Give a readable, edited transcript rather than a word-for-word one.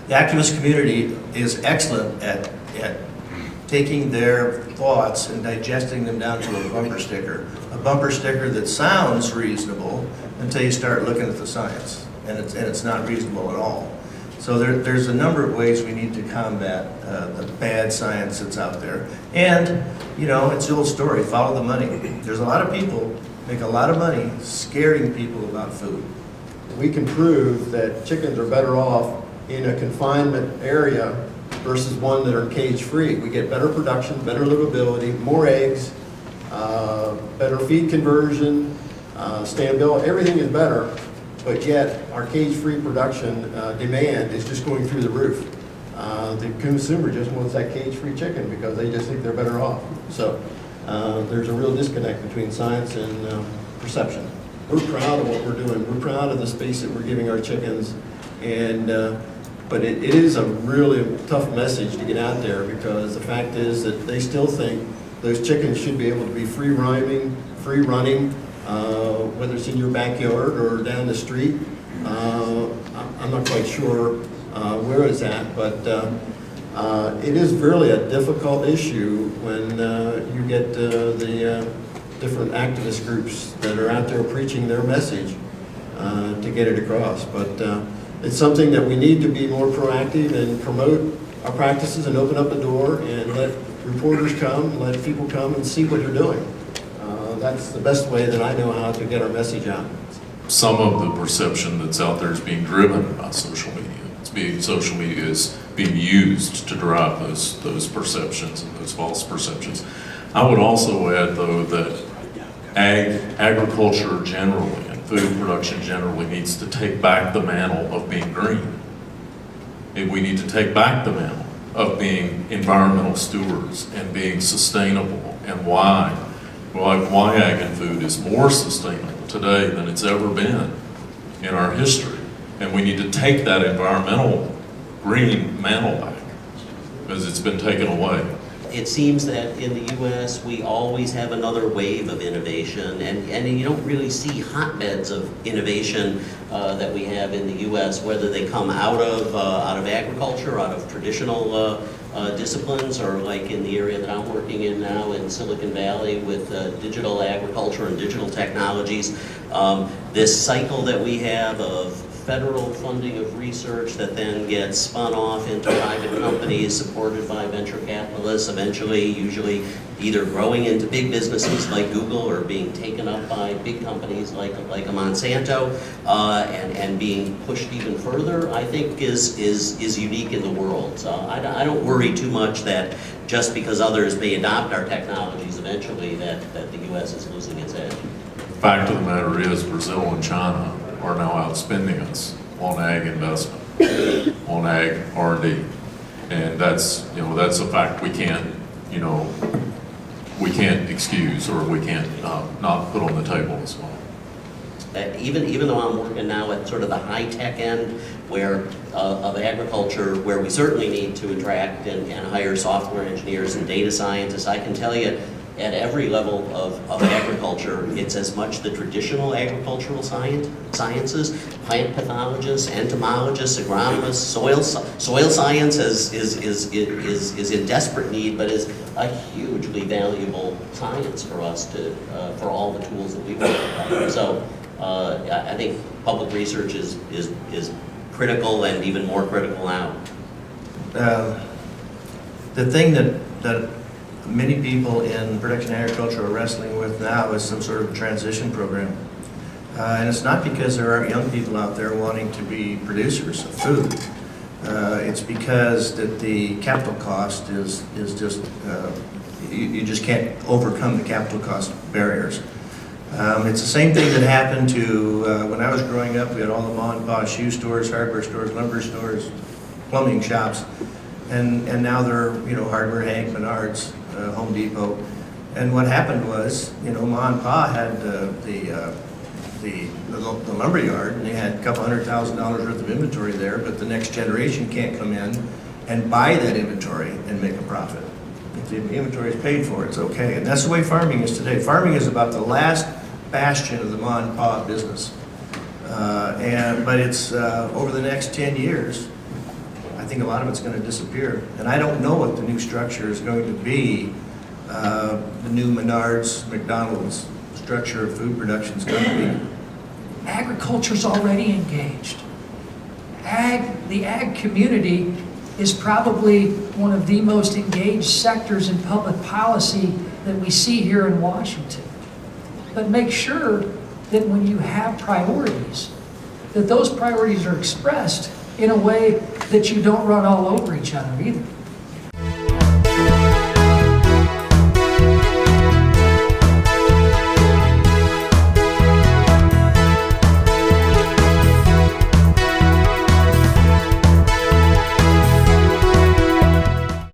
The activist community is excellent at taking their thoughts and digesting them down to a bumper sticker. A bumper sticker that sounds reasonable until you start looking at the science, and it's not reasonable at all. So there's a number of ways we need to combat the bad science that's out there. And, you know, it's the old story, follow the money. There's a lot of people make a lot of money scaring people about food. We can prove that chickens are better off in a confinement area versus one that are cage-free. We get better production, better livability, more eggs, better feed conversion, standability, everything is better, but yet our cage-free production demand is just going through the roof. The consumer just wants that cage-free chicken because they just think they're better off. So there's a real disconnect between science and perception. We're proud of what we're doing. We're proud of the space that we're giving our chickens, and but it is a really tough message to get out there, because the fact is that they still think those chickens should be able to be free running, whether it's in your backyard or down the street. I'm not quite sure where it's at, but it is really a difficult issue when you get the different activist groups that are out there preaching their message to get it across. But it's something that we need to be more proactive and promote our practices and open up the door and let reporters come, let people come and see what you're doing. That's the best way that I know how to get our message out. Some of the perception that's out there is being driven by social media. Social media is being used to drive those perceptions and those false perceptions. I would also add, though, that agriculture generally and food production generally needs to take back the mantle of being green. We need to take back the mantle of being environmental stewards and being sustainable, and why ag and food is more sustainable today than it's ever been in our history. And we need to take that environmental green mantle back, because it's been taken away. It seems that in the U.S. we always have another wave of innovation, and you don't really see hotbeds of innovation that we have in the U.S., whether they come out of agriculture, out of traditional disciplines, or like in the area that I'm working in now in Silicon Valley with digital agriculture and digital technologies. This cycle that we have of federal funding of research that then gets spun off into private companies supported by venture capitalists, eventually usually either growing into big businesses like Google or being taken up by big companies like a Monsanto, and being pushed even further, I think is unique in the world. So I don't worry too much that just because others may adopt our technologies eventually that the U.S. is losing its edge. Fact of the matter is, Brazil and China are now outspending us on ag investment, on ag R&D, and that's a fact we can't excuse, or we can't not put on the table as well. Even though I'm working now at sort of the high-tech end of agriculture, where we certainly need to attract and hire software engineers and data scientists, I can tell you at every level of agriculture, it's as much the traditional agricultural sciences, plant pathologists, entomologists, agronomists, soil science is in desperate need, but is a hugely valuable science for us for all the tools that we work with. So I think public research is critical, and even more critical now. The thing that many people in production agriculture are wrestling with now is some sort of transition program. And it's not because there aren't young people out there wanting to be producers of food. It's because that the capital cost is just, you just can't overcome the capital cost barriers. It's the same thing that happened to, when I was growing up, we had all the mom and pop shoe stores, hardware stores, lumber stores, plumbing shops, and now they're, Hardware Hank, Menards, Home Depot. And what happened was, Ma and Pa had the lumber yard, and they had a couple $100,000 worth of inventory there, but the next generation can't come in and buy that inventory and make a profit. If the inventory is paid for, it's okay. And that's the way farming is today. Farming is about the last bastion of the Ma and Pa business. But it's over the next 10 years, I think a lot of it's going to disappear. And I don't know what the new structure is going to be. The new Menards, McDonald's structure of food production is going to be. Agriculture's already engaged. The ag community is probably one of the most engaged sectors in public policy that we see here in Washington. But make sure that when you have priorities, that those priorities are expressed in a way that you don't run all over each other either.